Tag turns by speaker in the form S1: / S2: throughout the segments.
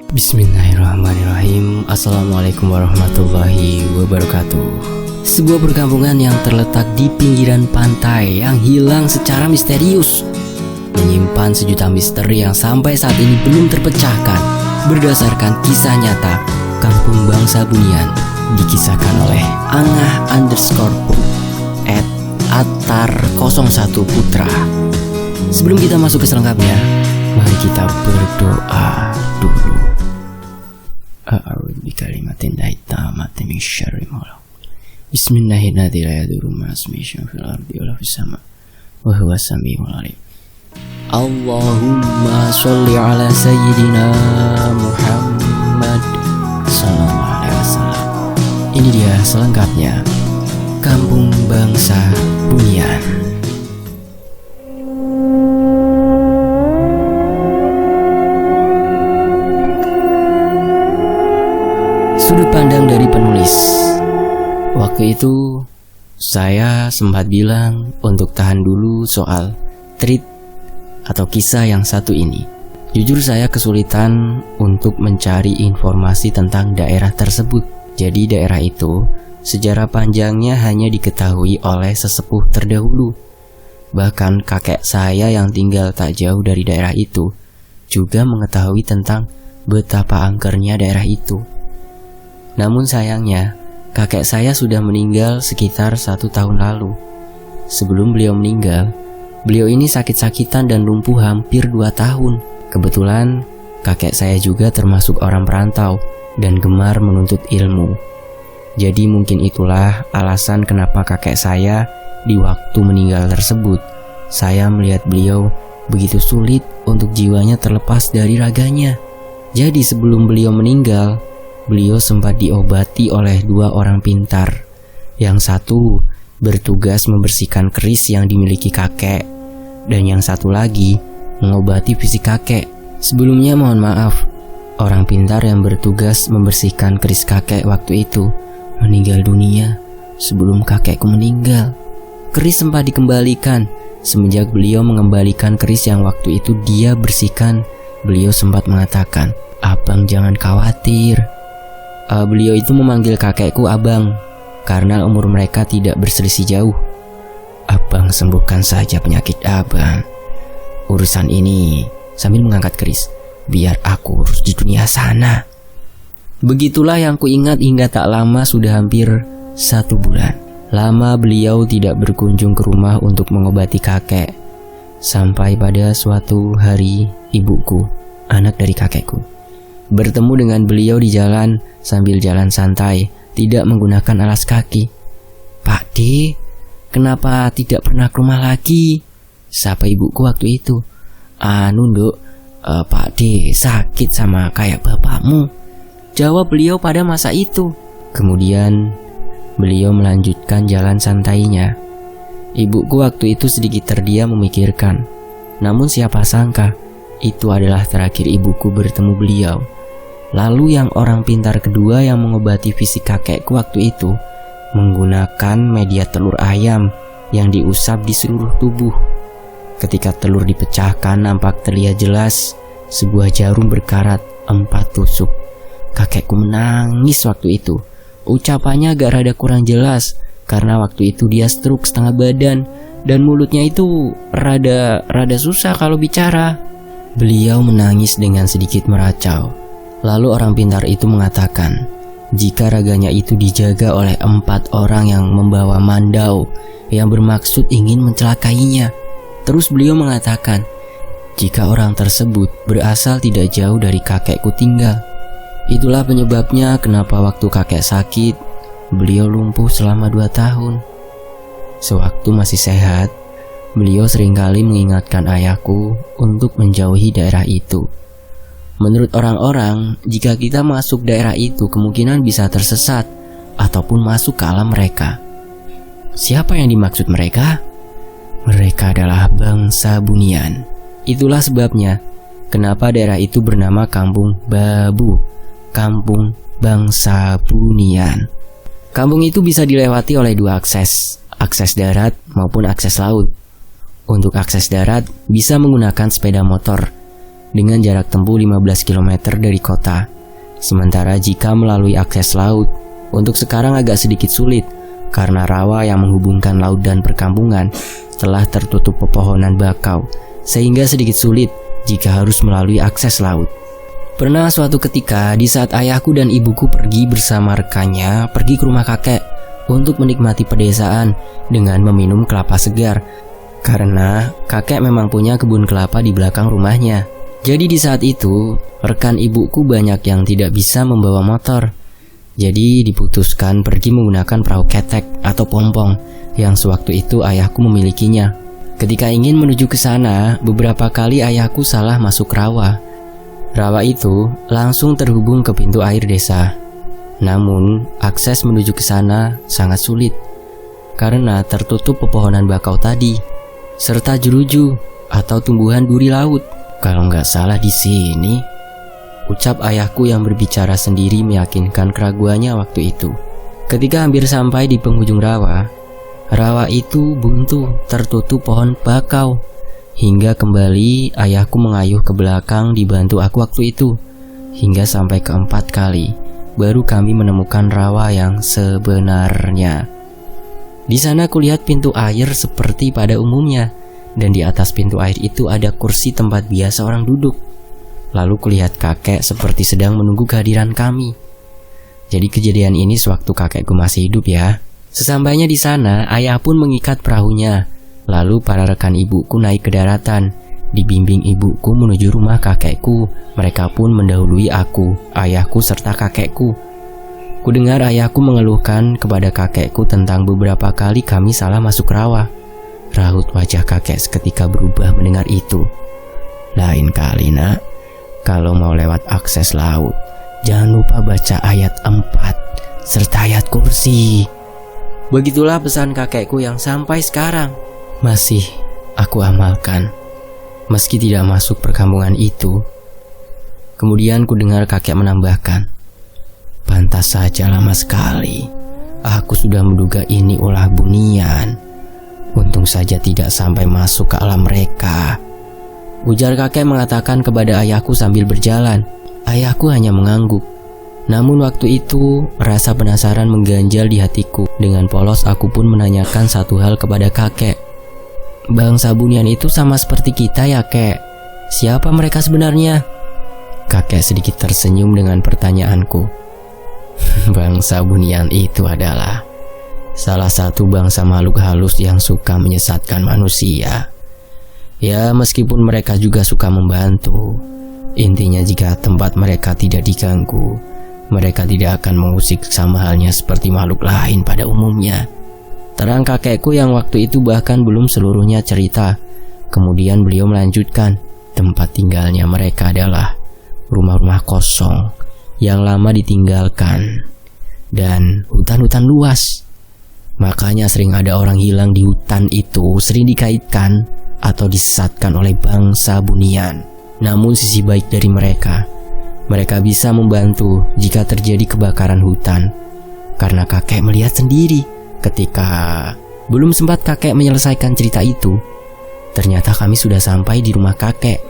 S1: Bismillahirrahmanirrahim. Assalamualaikum warahmatullahi wabarakatuh. Sebuah perkampungan yang terletak di pinggiran pantai yang hilang secara misterius menyimpan sejuta misteri yang sampai saat ini belum terpecahkan. Berdasarkan kisah nyata, Kampung Bangsa Bunian dikisahkan oleh Angah_Put @Atar01 Putra. Sebelum kita masuk ke selengkapnya, mari kita berdoa dulu. A'udzu bikalimatin tammati min syarri ma khalaq. Bismillahirrahmanirrahim. Wa huwa samiul alim. Allahumma sholli ala sayyidina Muhammad sallallahu alaihi wasallam. Ini dia selengkapnya Kampung Bangsa Bunian. Sudut pandang dari penulis. Waktu itu saya sempat bilang untuk tahan dulu soal treat atau kisah yang satu ini. Jujur saya kesulitan untuk mencari informasi tentang daerah tersebut. Jadi daerah itu sejarah panjangnya hanya diketahui oleh sesepuh terdahulu. Bahkan kakek saya yang tinggal tak jauh dari daerah itu juga mengetahui tentang betapa angkernya daerah itu. Namun sayangnya, kakek saya sudah meninggal sekitar 1 tahun lalu. Sebelum beliau meninggal, beliau ini sakit-sakitan dan lumpuh hampir 2 tahun. Kebetulan, kakek saya juga termasuk orang perantau dan gemar menuntut ilmu. Jadi mungkin itulah alasan kenapa kakek saya di waktu meninggal tersebut, saya melihat beliau begitu sulit untuk jiwanya terlepas dari raganya. Jadi sebelum beliau meninggal, beliau sempat diobati oleh 2 orang pintar. Yang satu bertugas membersihkan keris yang dimiliki kakek, dan yang satu lagi mengobati fisik kakek. Sebelumnya mohon maaf, orang pintar yang bertugas membersihkan keris kakek waktu itu meninggal dunia sebelum kakekku meninggal. Keris sempat dikembalikan. Semenjak beliau mengembalikan keris yang waktu itu dia bersihkan, beliau sempat mengatakan, "Abang jangan khawatir." Beliau itu memanggil kakekku abang karena umur mereka tidak berselisih jauh. "Abang sembuhkan saja penyakit abang. Urusan ini," sambil mengangkat keris, "biar aku urus di dunia sana." Begitulah yang kuingat hingga tak lama sudah hampir 1 bulan. Lama beliau tidak berkunjung ke rumah untuk mengobati kakek. Sampai pada suatu hari ibuku, anak dari kakekku, bertemu dengan beliau di jalan sambil jalan santai, tidak menggunakan alas kaki. "Pak D, kenapa tidak pernah ke rumah lagi?" sapa ibuku waktu itu. Nduk, Pak D sakit sama kayak bapakmu," jawab beliau pada masa itu. Kemudian beliau melanjutkan jalan santainya. Ibuku waktu itu sedikit terdiam memikirkan. Namun siapa sangka itu adalah terakhir ibuku bertemu beliau. Lalu yang orang pintar kedua yang mengobati fisik kakekku waktu itu menggunakan media telur ayam yang diusap di seluruh tubuh. Ketika telur dipecahkan, nampak terlihat jelas sebuah jarum berkarat 4 tusuk. Kakekku menangis waktu itu. Ucapannya agak rada kurang jelas karena waktu itu dia stroke setengah badan dan mulutnya itu rada susah kalau bicara. Beliau menangis dengan sedikit meracau. Lalu orang pintar itu mengatakan, jika raganya itu dijaga oleh 4 orang yang membawa mandau yang bermaksud ingin mencelakainya. Terus beliau mengatakan, jika orang tersebut berasal tidak jauh dari kakekku tinggal. Itulah penyebabnya kenapa waktu kakek sakit, beliau lumpuh selama 2 tahun. Sewaktu masih sehat, beliau seringkali mengingatkan ayahku untuk menjauhi daerah itu. Menurut orang-orang, jika kita masuk daerah itu kemungkinan bisa tersesat ataupun masuk ke alam mereka. Siapa yang dimaksud mereka? Mereka adalah bangsa Bunian. Itulah sebabnya kenapa daerah itu bernama Kampung Babu, Kampung Bangsa Bunian. Kampung itu bisa dilewati oleh 2 akses darat maupun akses laut. Untuk akses darat bisa menggunakan sepeda motor. dengan jarak tempuh 15 km dari kota. Sementara jika melalui akses laut, untuk sekarang agak sedikit sulit karena rawa yang menghubungkan laut dan perkampungan telah tertutup pepohonan bakau, sehingga sedikit sulit jika harus melalui akses laut. Pernah suatu ketika di saat ayahku dan ibuku pergi bersama rekannya pergi ke rumah kakek untuk menikmati pedesaan dengan meminum kelapa segar, karena kakek memang punya kebun kelapa di belakang rumahnya. Jadi di saat itu rekan ibuku banyak yang tidak bisa membawa motor. Jadi diputuskan pergi menggunakan perahu ketek atau pompong yang sewaktu itu ayahku memilikinya. Ketika ingin menuju ke sana, beberapa kali ayahku salah masuk rawa. Rawa itu langsung terhubung ke pintu air desa. Namun, akses menuju ke sana sangat sulit karena tertutup pepohonan bakau tadi serta jeruju atau tumbuhan duri laut. Kalau nggak salah di sini, ucap ayahku yang berbicara sendiri meyakinkan keraguannya waktu itu. Ketika hampir sampai di penghujung rawa, rawa itu buntu tertutup pohon bakau. Hingga kembali ayahku mengayuh ke belakang dibantu aku waktu itu. Hingga sampai keempat kali baru kami menemukan rawa yang sebenarnya. Di sana kulihat pintu air seperti pada umumnya, dan di atas pintu air itu ada kursi tempat biasa orang duduk. Lalu kulihat kakek seperti sedang menunggu kehadiran kami. Jadi kejadian ini sewaktu kakekku masih hidup ya. Sesampainya di sana, ayah pun mengikat perahunya. Lalu para rekan ibuku naik ke daratan. Dibimbing ibuku menuju rumah kakekku. Mereka pun mendahului aku, ayahku serta kakekku. Kudengar ayahku mengeluhkan kepada kakekku tentang beberapa kali kami salah masuk rawa. Raut wajah kakek seketika berubah mendengar itu. Lain kali nak, kalau mau lewat akses laut, jangan lupa baca ayat 4 serta ayat kursi. Begitulah pesan kakekku yang sampai sekarang masih aku amalkan, meski tidak masuk perkampungan itu. Kemudian ku dengar kakek menambahkan, pantas saja lama sekali aku sudah menduga ini ulah bunian. Untung saja tidak sampai masuk ke alam mereka. Ujar kakek mengatakan kepada ayahku sambil berjalan. Ayahku hanya mengangguk. Namun waktu itu rasa penasaran mengganjal di hatiku. Dengan polos aku pun menanyakan satu hal kepada kakek. Bangsa bunian itu sama seperti kita ya kek? Siapa mereka sebenarnya? Kakek sedikit tersenyum dengan pertanyaanku. Bangsa bunian itu adalah salah satu bangsa makhluk halus yang suka menyesatkan manusia. Ya, meskipun mereka juga suka membantu. Intinya jika tempat mereka tidak diganggu, mereka tidak akan mengusik sama halnya seperti makhluk lain pada umumnya. Terang kakekku yang waktu itu bahkan belum seluruhnya cerita. Kemudian beliau melanjutkan, tempat tinggalnya mereka adalah rumah-rumah kosong yang lama ditinggalkan dan hutan-hutan luas. Makanya sering ada orang hilang di hutan itu, sering dikaitkan atau disesatkan oleh bangsa bunian. Namun sisi baik dari mereka bisa membantu jika terjadi kebakaran hutan. Karena kakek melihat sendiri ketika belum sempat kakek menyelesaikan cerita itu, ternyata kami sudah sampai di rumah kakek.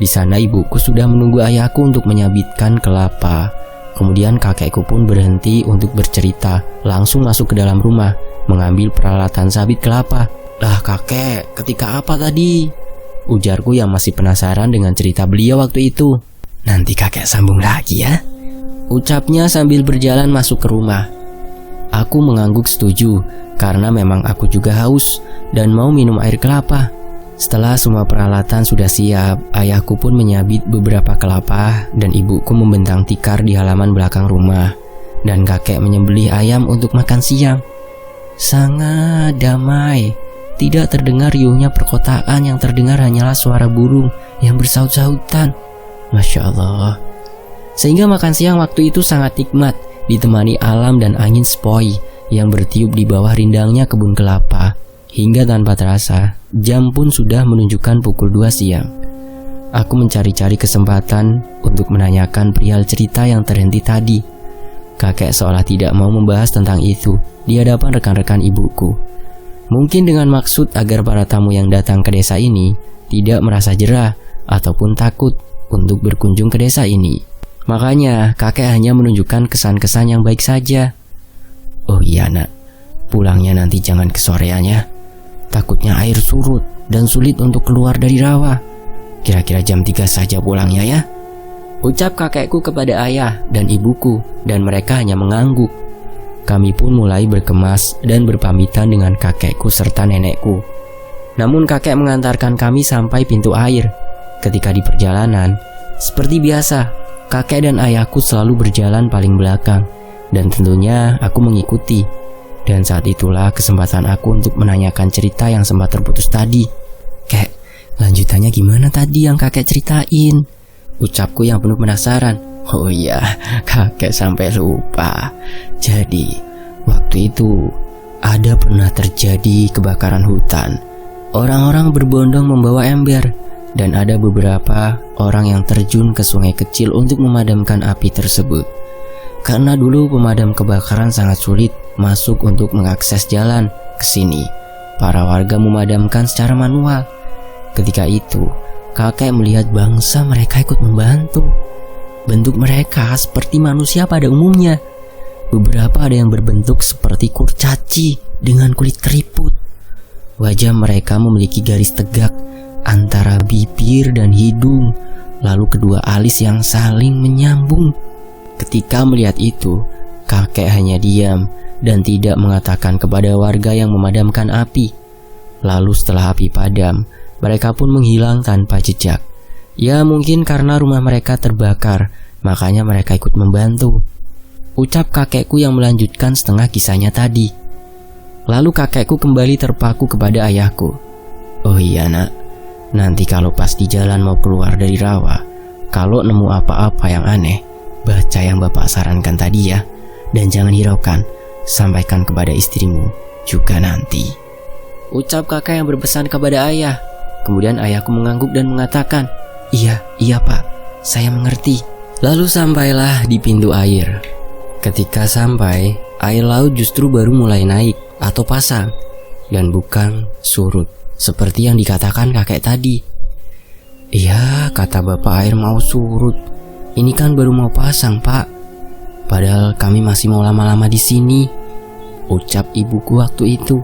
S1: Di sana ibuku sudah menunggu ayahku untuk menyabitkan kelapa. Kemudian kakekku pun berhenti untuk bercerita, langsung masuk ke dalam rumah, mengambil peralatan sabit kelapa. Lah kakek, ketika apa tadi? Ujarku yang masih penasaran dengan cerita beliau waktu itu. Nanti kakek sambung lagi ya, ucapnya sambil berjalan masuk ke rumah. Aku mengangguk setuju, karena memang aku juga haus dan mau minum air kelapa. Setelah semua peralatan sudah siap, ayahku pun menyabit beberapa kelapa dan ibuku membentang tikar di halaman belakang rumah. Dan kakek menyembelih ayam untuk makan siang. Sangat damai. Tidak terdengar riuhnya perkotaan, yang terdengar hanyalah suara burung yang bersaut-sautan. Masya Allah. Sehingga makan siang waktu itu sangat nikmat, ditemani alam dan angin sepoi yang bertiup di bawah rindangnya kebun kelapa. Hingga tanpa terasa, jam pun sudah menunjukkan pukul 2 siang. Aku mencari-cari kesempatan untuk menanyakan perihal cerita yang terhenti tadi. Kakek seolah tidak mau membahas tentang itu di hadapan rekan-rekan ibuku. Mungkin dengan maksud agar para tamu yang datang ke desa ini tidak merasa jera ataupun takut untuk berkunjung ke desa ini. Makanya kakek hanya menunjukkan kesan-kesan yang baik saja. Oh iya nak, pulangnya nanti jangan kesorean ya. Takutnya air surut dan sulit untuk keluar dari rawa. Kira-kira jam 3 saja pulangnya ya, ucap kakekku kepada ayah dan ibuku, dan mereka hanya mengangguk. Kami pun mulai berkemas dan berpamitan dengan kakekku serta nenekku. Namun kakek mengantarkan kami sampai pintu air. Ketika di perjalanan, seperti biasa, kakek dan ayahku selalu berjalan paling belakang, dan tentunya aku mengikuti. Dan saat itulah kesempatan aku untuk menanyakan cerita yang sempat terputus tadi. Kek, lanjutannya gimana tadi yang kakek ceritain? Ucapku yang penuh penasaran. Oh iya, kakek sampai lupa. Jadi, waktu itu ada pernah terjadi kebakaran hutan. Orang-orang berbondong membawa ember, dan ada beberapa orang yang terjun ke sungai kecil untuk memadamkan api tersebut. Karena dulu pemadam kebakaran sangat sulit masuk untuk mengakses jalan ke sini, para warga memadamkan secara manual. Ketika itu, kakek melihat bangsa mereka ikut membantu. Bentuk mereka seperti manusia pada umumnya. Beberapa ada yang berbentuk seperti kurcaci dengan kulit keriput. Wajah mereka memiliki garis tegak antara bibir dan hidung, lalu kedua alis yang saling menyambung. Ketika melihat itu, kakek hanya diam dan tidak mengatakan kepada warga yang memadamkan api. Lalu setelah api padam, mereka pun menghilang tanpa jejak. Ya mungkin karena rumah mereka terbakar, makanya mereka ikut membantu, ucap kakekku yang melanjutkan setengah kisahnya tadi. Lalu kakekku kembali terpaku kepada ayahku. Oh iya nak, nanti kalau pas di jalan mau keluar dari rawa, kalau nemu apa-apa yang aneh, baca yang bapak sarankan tadi ya. Dan jangan hiraukan, sampaikan kepada istrimu juga nanti, ucap kakak yang berpesan kepada ayah. Kemudian ayahku mengangguk dan mengatakan, Iya pak, saya mengerti. Lalu sampailah di pintu air. Ketika sampai, air laut justru baru mulai naik atau pasang, dan bukan surut seperti yang dikatakan kakek tadi. Iya, kata bapak, air mau surut. Ini kan baru mau pasang pak. Padahal kami masih mau lama-lama di sini, ucap ibuku waktu itu.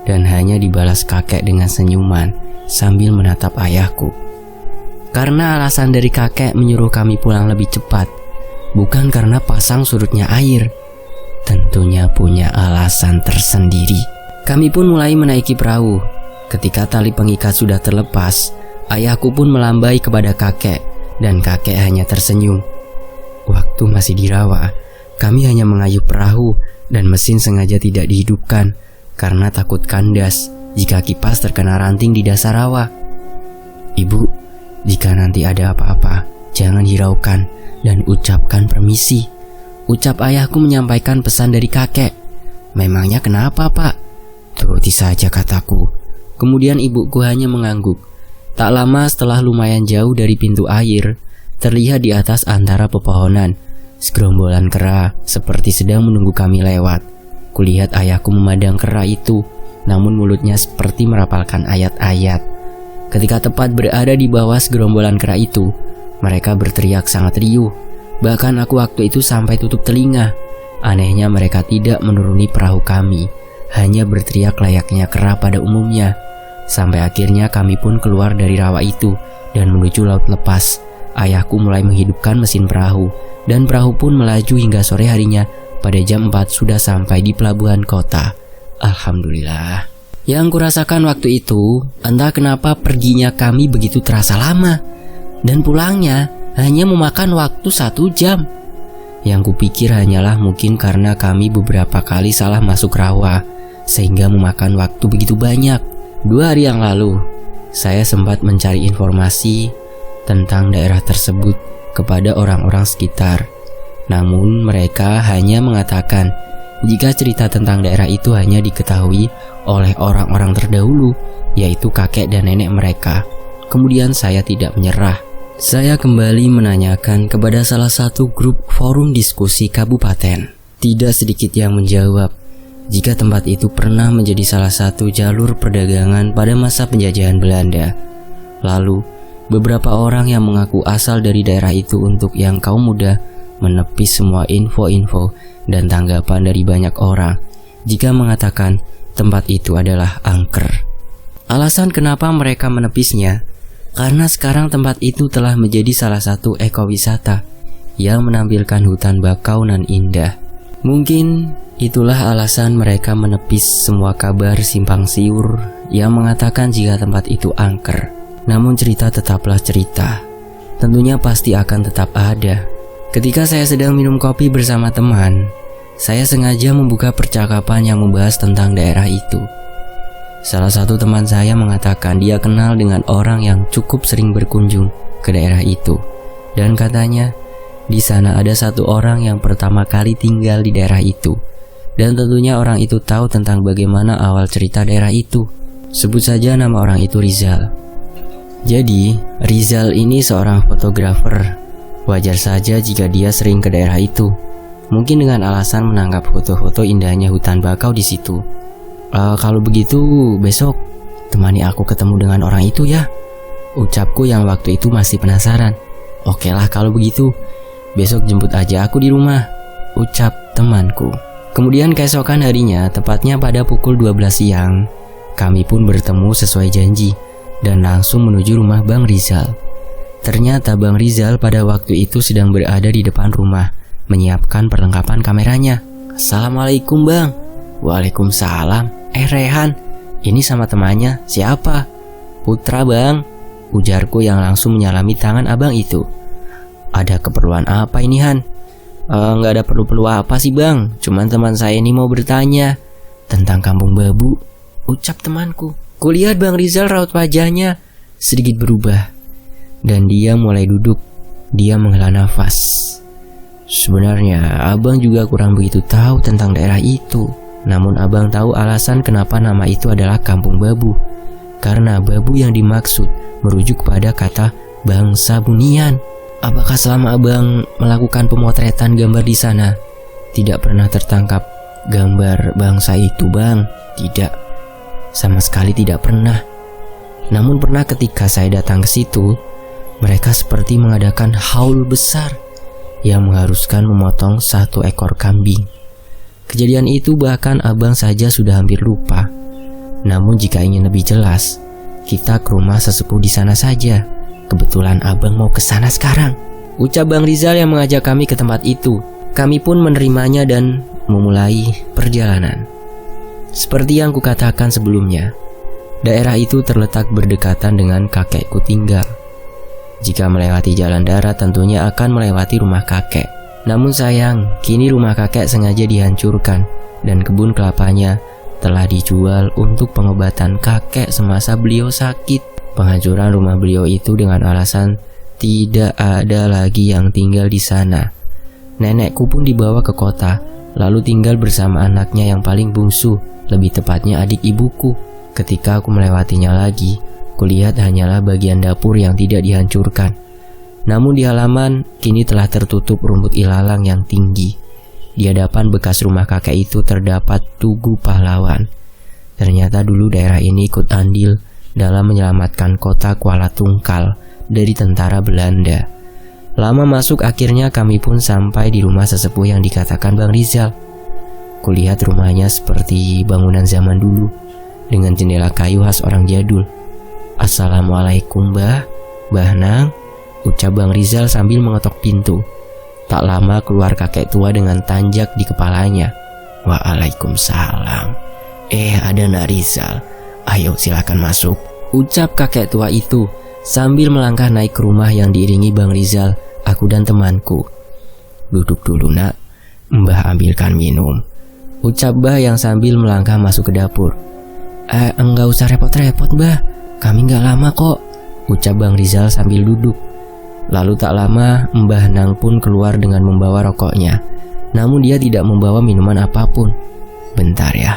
S1: Dan hanya dibalas kakek dengan senyuman sambil menatap ayahku. Karena alasan dari kakek menyuruh kami pulang lebih cepat, bukan karena pasang surutnya air. Tentunya punya alasan tersendiri. Kami pun mulai menaiki perahu. Ketika tali pengikat sudah terlepas, ayahku pun melambai kepada kakek, dan kakek hanya tersenyum. Waktu masih di rawa, kami hanya mengayuh perahu, dan mesin sengaja tidak dihidupkan karena takut kandas jika kipas terkena ranting di dasar rawa. Ibu, jika nanti ada apa-apa, jangan hiraukan dan ucapkan permisi, ucap ayahku menyampaikan pesan dari kakek. Memangnya kenapa pak? Turuti saja kataku. Kemudian ibuku hanya mengangguk. Tak lama setelah lumayan jauh dari pintu air, terlihat di atas antara pepohonan segerombolan kera seperti sedang menunggu kami lewat. Kulihat ayahku memandang kera itu, namun mulutnya seperti merapalkan ayat-ayat. Ketika tepat berada di bawah segerombolan kera itu, mereka berteriak sangat riuh. Bahkan aku waktu itu sampai tutup telinga. Anehnya mereka tidak menuruni perahu kami, hanya berteriak layaknya kera pada umumnya. Sampai akhirnya kami pun keluar dari rawa itu dan menuju laut lepas. Ayahku mulai menghidupkan mesin perahu, dan perahu pun melaju hingga sore harinya. Pada jam 4 sudah sampai di pelabuhan kota. Alhamdulillah. Yang kurasakan waktu itu, entah kenapa perginya kami begitu terasa lama, dan pulangnya hanya memakan waktu 1 jam. Yang kupikir hanyalah mungkin karena kami beberapa kali salah masuk rawa, sehingga memakan waktu begitu banyak. 2 hari yang lalu, saya sempat mencari informasi tentang daerah tersebut kepada orang-orang sekitar. Namun mereka hanya mengatakan jika cerita tentang daerah itu hanya diketahui oleh orang-orang terdahulu, yaitu kakek dan nenek mereka. Kemudian saya tidak menyerah. Saya kembali menanyakan kepada salah satu grup forum diskusi kabupaten. Tidak sedikit yang menjawab jika tempat itu pernah menjadi salah satu jalur perdagangan pada masa penjajahan Belanda. Lalu beberapa orang yang mengaku asal dari daerah itu untuk yang kaum muda menepis semua info-info dan tanggapan dari banyak orang jika mengatakan tempat itu adalah angker. Alasan kenapa mereka menepisnya, karena sekarang tempat itu telah menjadi salah satu ekowisata yang menampilkan hutan bakau nan indah. Mungkin itulah alasan mereka menepis semua kabar simpang siur yang mengatakan jika tempat itu angker. Namun cerita tetaplah cerita. Tentunya pasti akan tetap ada. Ketika saya sedang minum kopi bersama teman, saya sengaja membuka percakapan yang membahas tentang daerah itu. Salah satu teman saya mengatakan dia kenal dengan orang yang cukup sering berkunjung ke daerah itu. Dan katanya, di sana ada satu orang yang pertama kali tinggal di daerah itu. Dan tentunya orang itu tahu tentang bagaimana awal cerita daerah itu. Sebut saja nama orang itu Rizal. Jadi, Rizal ini seorang fotografer. Wajar saja jika dia sering ke daerah itu. Mungkin dengan alasan menangkap foto-foto indahnya hutan bakau di situ. Kalau begitu, besok temani aku ketemu dengan orang itu ya. Ucapku yang waktu itu masih penasaran. Oke lah kalau begitu, besok jemput aja aku di rumah, ucap temanku. Kemudian keesokan harinya, tepatnya pada pukul 12 siang, kami pun bertemu sesuai janji dan langsung menuju rumah Bang Rizal. Ternyata Bang Rizal pada waktu itu sedang berada di depan rumah, menyiapkan perlengkapan kameranya. Assalamualaikum Bang. Waalaikumsalam. Rehan, ini sama temannya, siapa? Putra Bang, ujarku yang langsung menyalami tangan abang itu. Ada keperluan apa ini Han? Nggak ada perlu-perlu apa sih Bang, cuman teman saya ini mau bertanya tentang kampung babu, ucap temanku. Kulihat Bang Rizal raut wajahnya sedikit berubah dan dia mulai duduk. Dia menghela nafas. Sebenarnya abang juga kurang begitu tahu tentang daerah itu. Namun abang tahu alasan kenapa nama itu adalah kampung babu. Karena babu yang dimaksud merujuk pada kata bangsa Bunian. Apakah selama abang melakukan pemotretan gambar di sana tidak pernah tertangkap gambar bangsa itu Bang? Tidak, sama sekali tidak pernah. Namun pernah ketika saya datang ke situ, mereka seperti mengadakan haul besar yang mengharuskan memotong 1 ekor kambing. Kejadian itu bahkan abang saja sudah hampir lupa. Namun jika ingin lebih jelas, kita ke rumah sesepuh di sana saja. Kebetulan abang mau ke sana sekarang, ucap Bang Rizal yang mengajak kami ke tempat itu. Kami pun menerimanya dan memulai perjalanan. Seperti yang kukatakan sebelumnya, daerah itu terletak berdekatan dengan kakekku tinggal. Jika melewati jalan darat tentunya akan melewati rumah kakek. Namun sayang, kini rumah kakek sengaja dihancurkan dan kebun kelapanya telah dijual untuk pengobatan kakek semasa beliau sakit. Penghancuran rumah beliau itu dengan alasan tidak ada lagi yang tinggal di sana. Nenekku pun dibawa ke kota, lalu tinggal bersama anaknya yang paling bungsu, lebih tepatnya adik ibuku. Ketika aku melewatinya lagi, kulihat hanyalah bagian dapur yang tidak dihancurkan. Namun di halaman kini telah tertutup rumput ilalang yang tinggi. Di hadapan bekas rumah kakek itu terdapat tugu pahlawan. Ternyata dulu daerah ini ikut andil dalam menyelamatkan kota Kuala Tungkal dari tentara Belanda. Lama masuk akhirnya kami pun sampai di rumah sesepuh yang dikatakan Bang Rizal. Kulihat rumahnya seperti bangunan zaman dulu dengan jendela kayu khas orang jadul. Assalamualaikum Mbah Nang, ucap Bang Rizal sambil mengetok pintu. Tak lama keluar kakek tua dengan tanjak di kepalanya. Waalaikumsalam. Ada Nak Rizal. Ayo silakan masuk, ucap kakek tua itu sambil melangkah naik ke rumah yang diiringi Bang Rizal, aku dan temanku. Duduk dulu Nak, Mbah ambilkan minum, ucap Mbah yang sambil melangkah masuk ke dapur. Enggak usah repot-repot Mbah, kami enggak lama kok, ucap Bang Rizal sambil duduk. Lalu tak lama Mbah Nang pun keluar dengan membawa rokoknya. Namun dia tidak membawa minuman apapun. Bentar ya,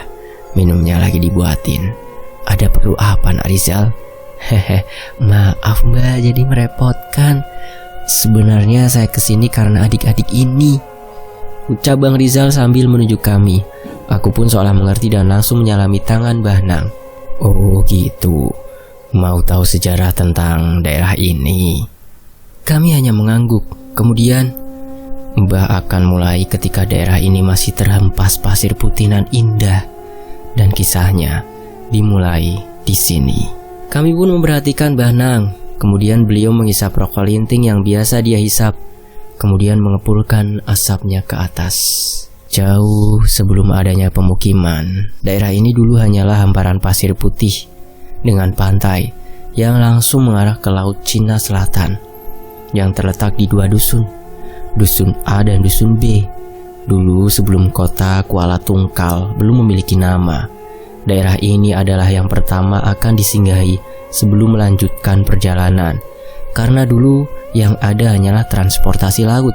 S1: minumnya lagi dibuatin. Ada perlu apa Nak Rizal? Maaf Mbah jadi merepotkan. Sebenarnya saya kesini karena adik-adik ini, ucap Bang Rizal sambil menunjuk kami. Aku pun seolah mengerti dan langsung menyalami tangan Mbah Nang. Oh gitu, Mau tahu sejarah tentang daerah ini? Kami hanya mengangguk. Kemudian Mbah akan mulai ketika daerah ini masih terhempas pasir putih nan indah, dan kisahnya dimulai di sini. Kami pun memperhatikan Mbah Nang. Kemudian beliau menghisap rokok linting yang biasa dia hisap, kemudian mengepulkan asapnya ke atas. Jauh sebelum adanya pemukiman, daerah ini dulu hanyalah hamparan pasir putih dengan pantai yang langsung mengarah ke Laut Cina Selatan yang terletak di dua dusun, Dusun A dan Dusun B. Dulu sebelum kota Kuala Tungkal belum memiliki nama, daerah ini adalah yang pertama akan disinggahi sebelum melanjutkan perjalanan, karena dulu yang ada hanyalah transportasi laut.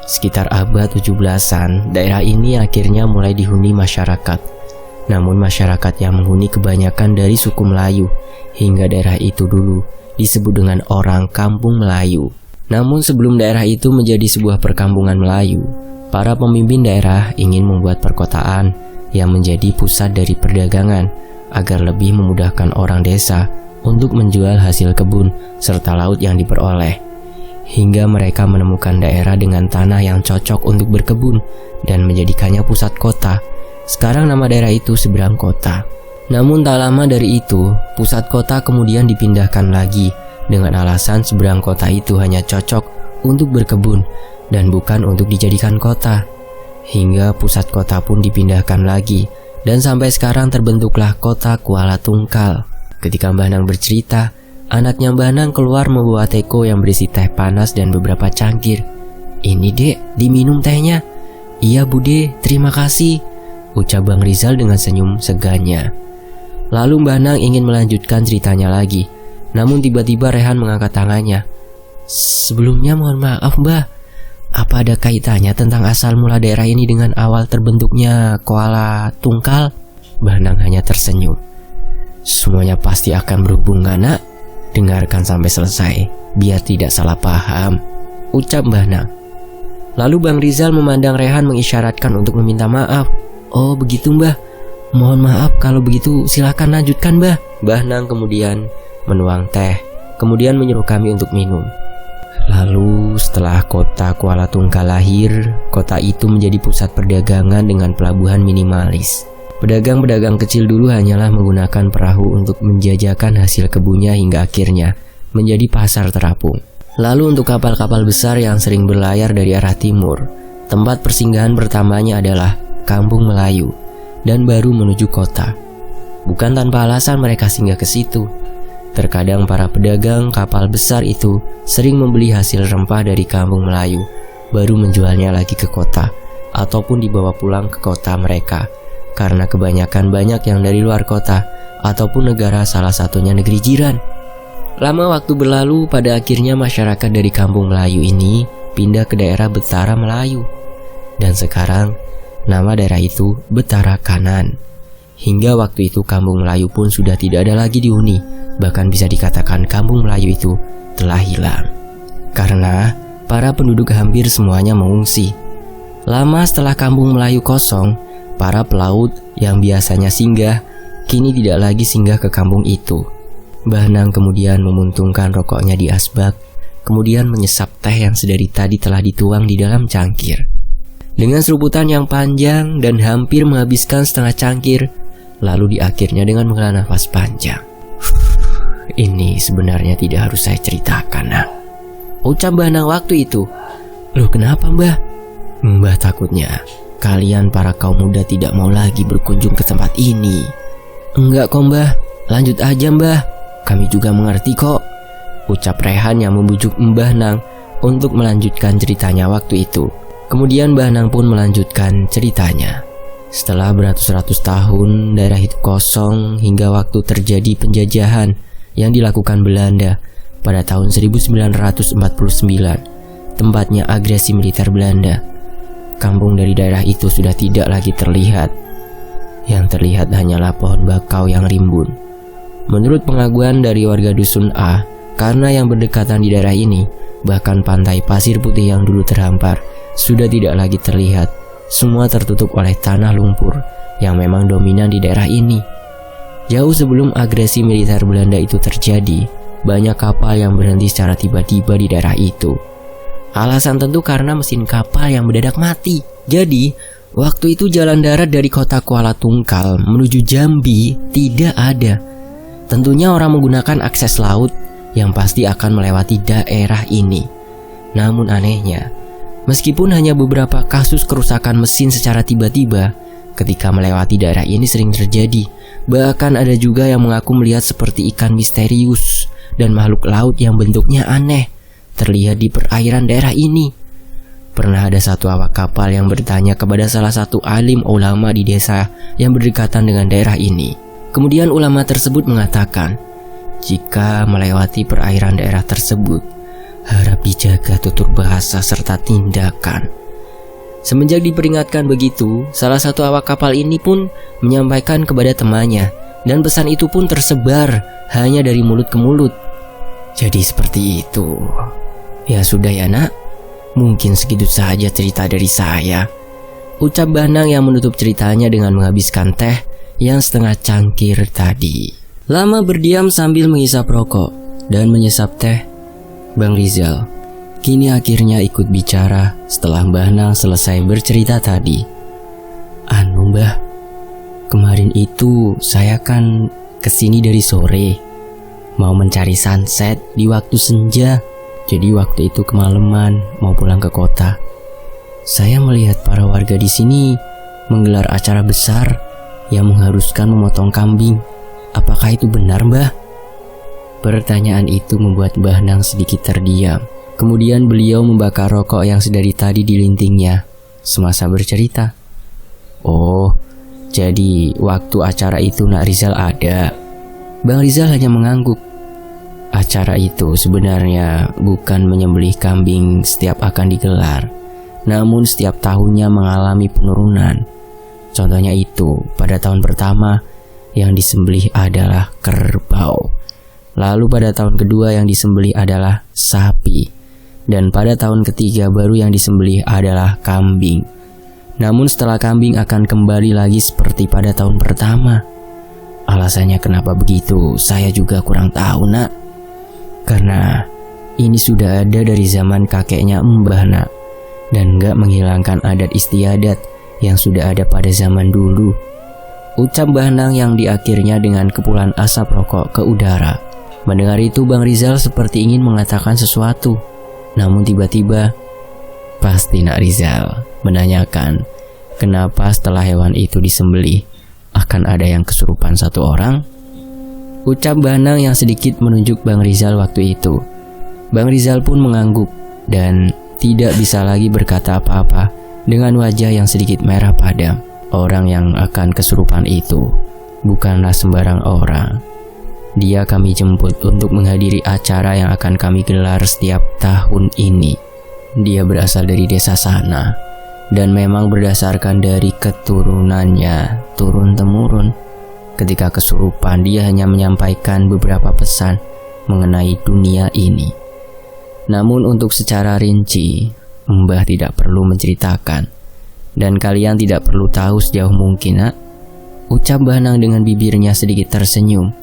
S1: Sekitar abad 17-an, daerah ini akhirnya mulai dihuni masyarakat. Namun masyarakat yang menghuni kebanyakan dari suku Melayu, hingga daerah itu dulu disebut dengan orang Kampung Melayu. Namun sebelum daerah itu menjadi sebuah perkampungan Melayu, para pemimpin daerah ingin membuat perkotaan yang menjadi pusat dari perdagangan agar lebih memudahkan orang desa untuk menjual hasil kebun serta laut yang diperoleh. Hingga mereka menemukan daerah dengan tanah yang cocok untuk berkebun dan menjadikannya pusat kota. Sekarang nama daerah itu Seberang Kota. Namun tak lama dari itu, pusat kota kemudian dipindahkan lagi dengan alasan Seberang Kota itu hanya cocok untuk berkebun dan bukan untuk dijadikan kota. Hingga pusat kota pun dipindahkan lagi dan sampai sekarang terbentuklah kota Kuala Tungkal. Ketika Mbah Nang bercerita, anaknya Mbah Nang keluar membawa teko yang berisi teh panas dan beberapa cangkir. "Ini dek, diminum tehnya." "Iya bude, terima kasih," ucap Bang Rizal dengan senyum segannya. Lalu Mbah Nang ingin melanjutkan ceritanya lagi, namun tiba-tiba Rehan mengangkat tangannya. "Sebelumnya mohon maaf Mbah, apa ada kaitannya tentang asal mula daerah ini dengan awal terbentuknya Kuala Tungkal?" Mbah Nang hanya tersenyum. "Semuanya pasti akan berhubungan nak. Dengarkan sampai selesai, biar tidak salah paham," ucap Mbah Nang. Lalu Bang Rizal memandang Rehan mengisyaratkan untuk meminta maaf. "Oh begitu Mbah, mohon maaf kalau begitu silakan lanjutkan Mbah." Mbah Nang kemudian menuang teh, kemudian menyuruh kami untuk minum. Lalu setelah kota Kuala Tungkal lahir, kota itu menjadi pusat perdagangan dengan pelabuhan minimalis. Pedagang-pedagang kecil dulu hanyalah menggunakan perahu untuk menjajakan hasil kebunnya hingga akhirnya menjadi pasar terapung. Lalu untuk kapal-kapal besar yang sering berlayar dari arah timur, tempat persinggahan pertamanya adalah Kampung Melayu dan baru menuju kota. Bukan tanpa alasan mereka singgah ke situ. Terkadang para pedagang kapal besar itu sering membeli hasil rempah dari Kampung Melayu, baru menjualnya lagi ke kota, ataupun dibawa pulang ke kota mereka, karena kebanyakan banyak yang dari luar kota, ataupun negara salah satunya negeri jiran. Lama waktu berlalu, pada akhirnya masyarakat dari Kampung Melayu ini pindah ke daerah Betara Melayu. Dan sekarang, nama daerah itu Betara Kanan. Hingga waktu itu Kampung Melayu pun sudah tidak ada lagi dihuni. Bahkan bisa dikatakan Kampung Melayu itu telah hilang, karena para penduduk hampir semuanya mengungsi. Lama setelah Kampung Melayu kosong, para pelaut yang biasanya singgah, kini tidak lagi singgah ke kampung itu. Mbah Nang kemudian memuntungkan rokoknya di asbak, kemudian menyesap teh yang sedari tadi telah dituang di dalam cangkir. Dengan seruputan yang panjang dan hampir menghabiskan setengah cangkir, lalu diakhirnya dengan menghela nafas panjang. "Ini sebenarnya tidak harus saya ceritakan, Nang," ucap Mbah Nang waktu itu. "Loh kenapa Mbah?" "Mbah takutnya kalian para kaum muda tidak mau lagi berkunjung ke tempat ini." "Enggak kok Mbah, lanjut aja Mbah, kami juga mengerti kok," ucap Rehan yang membujuk Mbah Nang untuk melanjutkan ceritanya waktu itu. Kemudian Mbah Nang pun melanjutkan ceritanya. Setelah beratus-ratus tahun daerah itu kosong hingga waktu terjadi penjajahan yang dilakukan Belanda pada tahun 1949, tempatnya agresi militer Belanda. Kampung dari daerah itu sudah tidak lagi terlihat. Yang terlihat hanyalah pohon bakau yang rimbun. Menurut pengakuan dari warga Dusun A, karena yang berdekatan di daerah ini, bahkan pantai pasir putih yang dulu terhampar sudah tidak lagi terlihat. Semua tertutup oleh tanah lumpur yang memang dominan di daerah ini. Jauh sebelum agresi militer Belanda itu terjadi, banyak kapal yang berhenti secara tiba-tiba di daerah itu. Alasan tentu karena mesin kapal yang mendadak mati. Jadi, waktu itu jalan darat dari kota Kuala Tungkal menuju Jambi tidak ada. Tentunya orang menggunakan akses laut yang pasti akan melewati daerah ini. Namun anehnya, meskipun hanya beberapa kasus kerusakan mesin secara tiba-tiba, ketika melewati daerah ini sering terjadi. Bahkan ada juga yang mengaku melihat seperti ikan misterius dan makhluk laut yang bentuknya aneh terlihat di perairan daerah ini. Pernah ada satu awak kapal yang bertanya kepada salah satu alim ulama di desa yang berdekatan dengan daerah ini. Kemudian ulama tersebut mengatakan, jika melewati perairan daerah tersebut, harap dijaga tutur bahasa serta tindakan. Semenjak diperingatkan begitu, salah satu awak kapal ini pun menyampaikan kepada temannya, dan pesan itu pun tersebar hanya dari mulut ke mulut. Jadi seperti itu. Ya sudah ya nak, mungkin segitu saja cerita dari saya, ucap Banang yang menutup ceritanya dengan menghabiskan teh yang setengah cangkir tadi. Lama berdiam sambil menghisap rokok dan menyesap teh, Bang Rizal kini akhirnya ikut bicara setelah Mbah Nang selesai bercerita tadi. Anu Mbah, kemarin itu saya kan kesini dari sore, mau mencari sunset di waktu senja. Jadi waktu itu kemalaman mau pulang ke kota. Saya melihat para warga di sini menggelar acara besar yang mengharuskan memotong kambing. Apakah itu benar Mbah? Pertanyaan itu membuat Mbah Nang sedikit terdiam. Kemudian beliau membakar rokok yang sedari tadi dilintingnya semasa bercerita. Oh, jadi waktu acara itu Nak Rizal ada. Bang Rizal hanya mengangguk. Acara itu sebenarnya bukan menyembelih kambing setiap akan digelar, namun setiap tahunnya mengalami penurunan. Contohnya itu, pada tahun pertama yang disembelih adalah kerbau. Lalu pada tahun kedua yang disembelih adalah sapi. Dan pada tahun ketiga baru yang disembelih adalah kambing. Namun setelah kambing akan kembali lagi seperti pada tahun pertama. Alasannya kenapa begitu saya juga kurang tahu nak. Karena ini sudah ada dari zaman kakeknya Mbah nak, dan gak menghilangkan adat istiadat yang sudah ada pada zaman dulu, ucap Mbah Nang yang diakhirnya dengan kepulan asap rokok ke udara. Mendengar itu Bang Rizal seperti ingin mengatakan sesuatu, namun tiba-tiba pasti Nak Rizal menanyakan kenapa setelah hewan itu disembelih akan ada yang kesurupan satu orang, ucap Banang yang sedikit menunjuk Bang Rizal waktu itu. Bang Rizal pun mengangguk dan tidak bisa lagi berkata apa-apa dengan wajah yang sedikit merah padam. Orang yang akan kesurupan itu bukanlah sembarang orang. Dia kami jemput untuk menghadiri acara yang akan kami gelar setiap tahun ini. Dia berasal dari desa sana, dan memang berdasarkan dari keturunannya turun-temurun. Ketika kesurupan dia hanya menyampaikan beberapa pesan mengenai dunia ini. Namun untuk secara rinci, Mbah tidak perlu menceritakan, dan kalian tidak perlu tahu sejauh mungkin nak, ucap Banang dengan bibirnya sedikit tersenyum.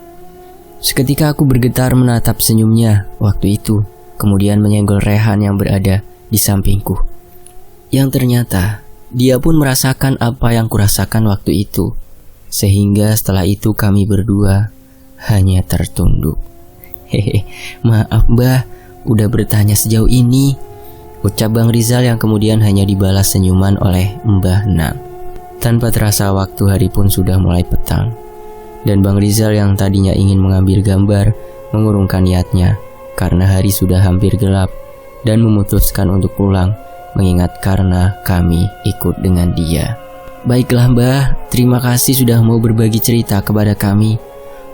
S1: Seketika aku bergetar menatap senyumnya waktu itu, kemudian menyenggol Rehan yang berada di sampingku. Yang ternyata dia pun merasakan apa yang kurasakan waktu itu, sehingga setelah itu kami berdua hanya tertunduk. Hehe, maaf Mbah, udah bertanya sejauh ini, ucap Bang Rizal yang kemudian hanya dibalas senyuman oleh Mbah Nang. Tanpa terasa waktu hari pun sudah mulai petang, dan Bang Rizal yang tadinya ingin mengambil gambar mengurungkan niatnya karena hari sudah hampir gelap dan memutuskan untuk pulang, mengingat karena kami ikut dengan dia. Baiklah Mbah, terima kasih sudah mau berbagi cerita kepada kami.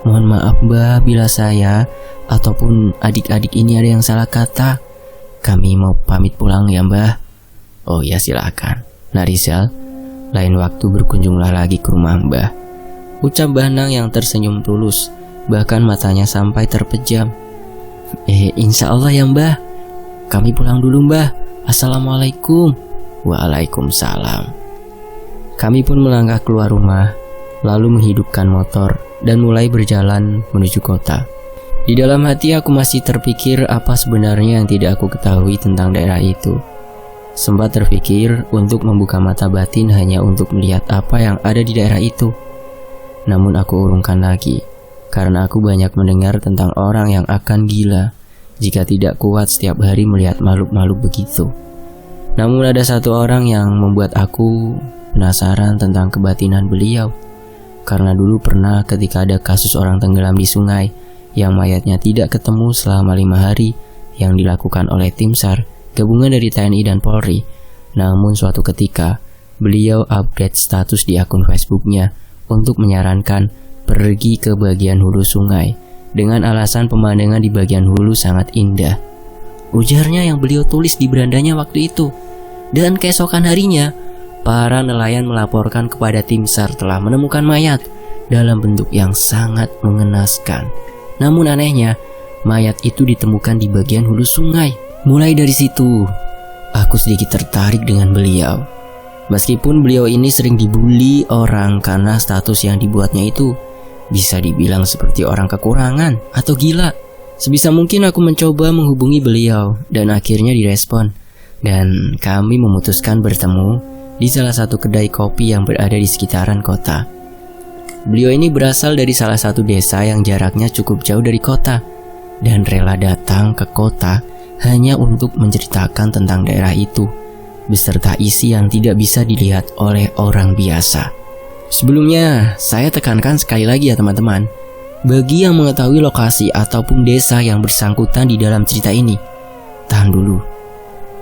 S1: Mohon maaf Mbah bila saya ataupun adik-adik ini ada yang salah kata. Kami mau pamit pulang ya Mbah. Oh ya silakan Nak Rizal, lain waktu berkunjunglah lagi ke rumah Mbah, ucap Banang yang tersenyum tulus, bahkan matanya sampai terpejam. Insya Allah ya Mbah. Kami pulang dulu Mbah. Assalamualaikum. Waalaikumsalam. Kami pun melangkah keluar rumah lalu menghidupkan motor dan mulai berjalan menuju kota. Di dalam hati aku masih terpikir apa sebenarnya yang tidak aku ketahui tentang daerah itu. Sempat terpikir untuk membuka mata batin hanya untuk melihat apa yang ada di daerah itu. Namun aku urungkan lagi, karena aku banyak mendengar tentang orang yang akan gila jika tidak kuat setiap hari melihat makhluk-makhluk begitu. Namun ada satu orang yang membuat aku penasaran tentang kebatinan beliau. Karena dulu pernah ketika ada kasus orang tenggelam di sungai yang mayatnya tidak ketemu selama 5 hari yang dilakukan oleh tim SAR gabungan dari TNI dan Polri. Namun suatu ketika beliau update status di akun Facebooknya untuk menyarankan pergi ke bagian hulu sungai dengan alasan pemandangan di bagian hulu sangat indah. Ujarnya yang beliau tulis di berandanya waktu itu. Dan keesokan harinya para nelayan melaporkan kepada tim SAR telah menemukan mayat dalam bentuk yang sangat mengenaskan. Namun anehnya, mayat itu ditemukan di bagian hulu sungai. Mulai dari situ, aku sedikit tertarik dengan beliau. Meskipun beliau ini sering dibully orang karena status yang dibuatnya itu bisa dibilang seperti orang kekurangan atau gila. Sebisa mungkin aku mencoba menghubungi beliau dan akhirnya direspon. Dan kami memutuskan bertemu di salah satu kedai kopi yang berada di sekitaran kota. Beliau ini berasal dari salah satu desa yang jaraknya cukup jauh dari kota dan rela datang ke kota hanya untuk menceritakan tentang daerah itu beserta isi yang tidak bisa dilihat oleh orang biasa. Sebelumnya, saya tekankan sekali lagi ya teman-teman, bagi yang mengetahui lokasi ataupun desa yang bersangkutan di dalam cerita ini, tahan dulu.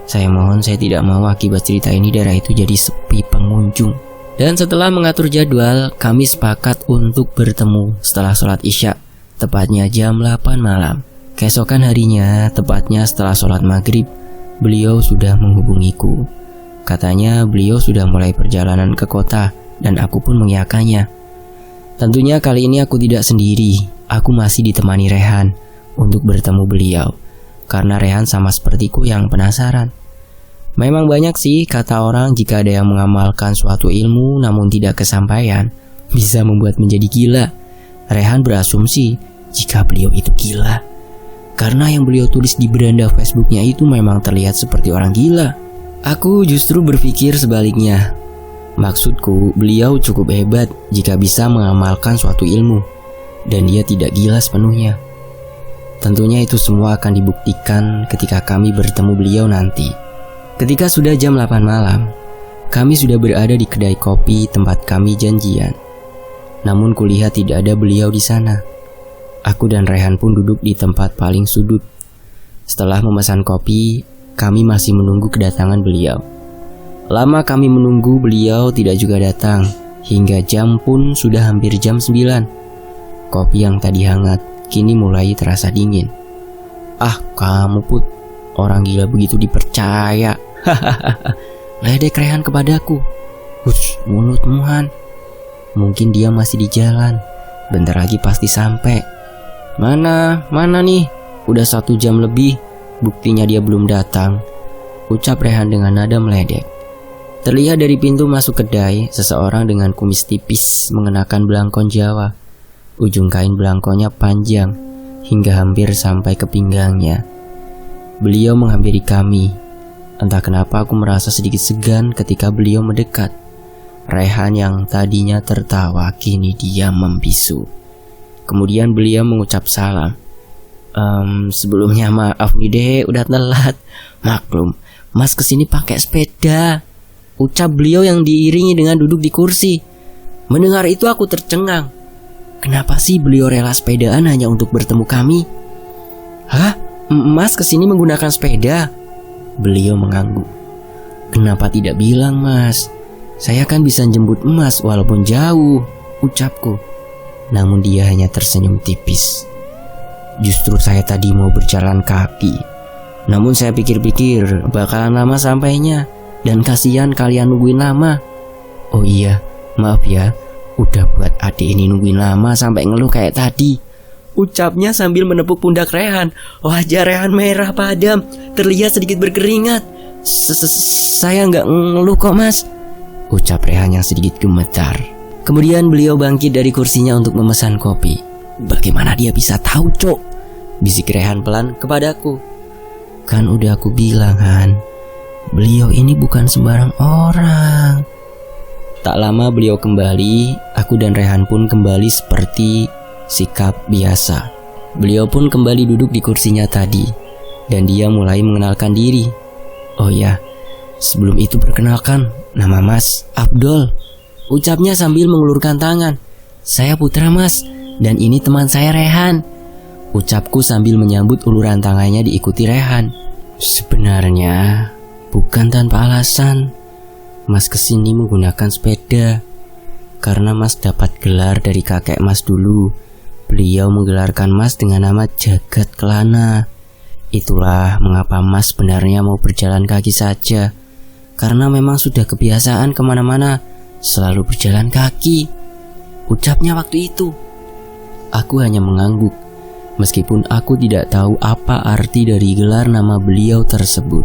S1: Saya mohon saya tidak mau akibat cerita ini daerah itu jadi sepi pengunjung. Dan setelah mengatur jadwal, kami sepakat untuk bertemu setelah sholat isya, tepatnya jam 8 malam. Keesokan harinya, tepatnya setelah sholat maghrib, beliau sudah menghubungiku. Katanya beliau sudah mulai perjalanan ke kota dan aku pun mengiyakannya. Tentunya kali ini aku tidak sendiri, aku masih ditemani Rehan untuk bertemu beliau. Karena Rehan sama sepertiku yang penasaran. Memang banyak sih kata orang jika ada yang mengamalkan suatu ilmu namun tidak kesampaian, bisa membuat menjadi gila. Rehan berasumsi jika beliau itu gila, karena yang beliau tulis di beranda Facebooknya itu memang terlihat seperti orang gila. Aku justru berpikir sebaliknya. Maksudku, beliau cukup hebat jika bisa mengamalkan suatu ilmu, dan dia tidak gila sepenuhnya. Tentunya itu semua akan dibuktikan ketika kami bertemu beliau nanti. Ketika sudah jam 8 malam, kami sudah berada di kedai kopi tempat kami janjian. Namun kulihat tidak ada beliau di sana. Aku dan Rehan pun duduk di tempat paling sudut. Setelah memesan kopi, kami masih menunggu kedatangan beliau. Lama kami menunggu beliau tidak juga datang, hingga jam pun sudah hampir jam 9. Kopi yang tadi hangat kini mulai terasa dingin. Ah, kamu Put, orang gila begitu dipercaya. Hahaha, ledek Rehan kepadaku. Hush, mulutmu Han. Mungkin dia masih di jalan. Bentar lagi pasti sampai. Mana nih? Udah 1 jam lebih, buktinya dia belum datang, ucap Rehan dengan nada meledek. Terlihat dari pintu masuk kedai, seseorang dengan kumis tipis mengenakan belangkon Jawa. Ujung kain belangkonnya panjang hingga hampir sampai ke pinggangnya. Beliau menghampiri kami. Entah kenapa aku merasa sedikit segan ketika beliau mendekat. Rehan yang tadinya tertawa kini diam membisu. Kemudian beliau mengucap salam. Sebelumnya maaf nih deh, udah telat. Maklum, Mas kesini pakai sepeda, ucap beliau yang diiringi dengan duduk di kursi. Mendengar itu aku tercengang. Kenapa sih beliau rela sepedaan hanya untuk bertemu kami? Hah? Mas kesini menggunakan sepeda? Beliau mengangguk. Kenapa tidak bilang Mas? Saya kan bisa jemput Mas walaupun jauh, ucapku. Namun dia hanya tersenyum tipis. Justru saya tadi mau berjalan kaki. Namun saya pikir-pikir bakalan lama sampainya, dan kasihan kalian nungguin lama. Oh iya, maaf ya, udah buat adik ini nungguin lama sampai ngeluh kayak tadi, ucapnya sambil menepuk pundak Rehan. Wajah Rehan merah padam, terlihat sedikit berkeringat. Saya nggak ngeluh kok Mas, ucap Rehan yang sedikit gemetar. Kemudian beliau bangkit dari kursinya untuk memesan kopi. "Bagaimana dia bisa tahu, Cok?" bisik Rehan pelan kepadaku. "Kan udah aku bilang, Han, beliau ini bukan sembarang orang." Tak lama beliau kembali, aku dan Rehan pun kembali seperti sikap biasa. Beliau pun kembali duduk di kursinya tadi, dan dia mulai mengenalkan diri. "Oh ya, sebelum itu perkenalkan, nama Mas Abdul," ucapnya sambil mengulurkan tangan. "Saya Putra, Mas, dan ini teman saya Rehan," ucapku sambil menyambut uluran tangannya diikuti Rehan. Sebenarnya bukan tanpa alasan Mas kesini menggunakan sepeda, karena Mas dapat gelar dari kakek Mas dulu. Beliau menggelarkan Mas dengan nama Jagat Kelana. Itulah mengapa Mas sebenarnya mau berjalan kaki saja, karena memang sudah kebiasaan kemana-mana selalu berjalan kaki, ucapnya waktu itu. Aku hanya mengangguk, meskipun aku tidak tahu apa arti dari gelar nama beliau tersebut.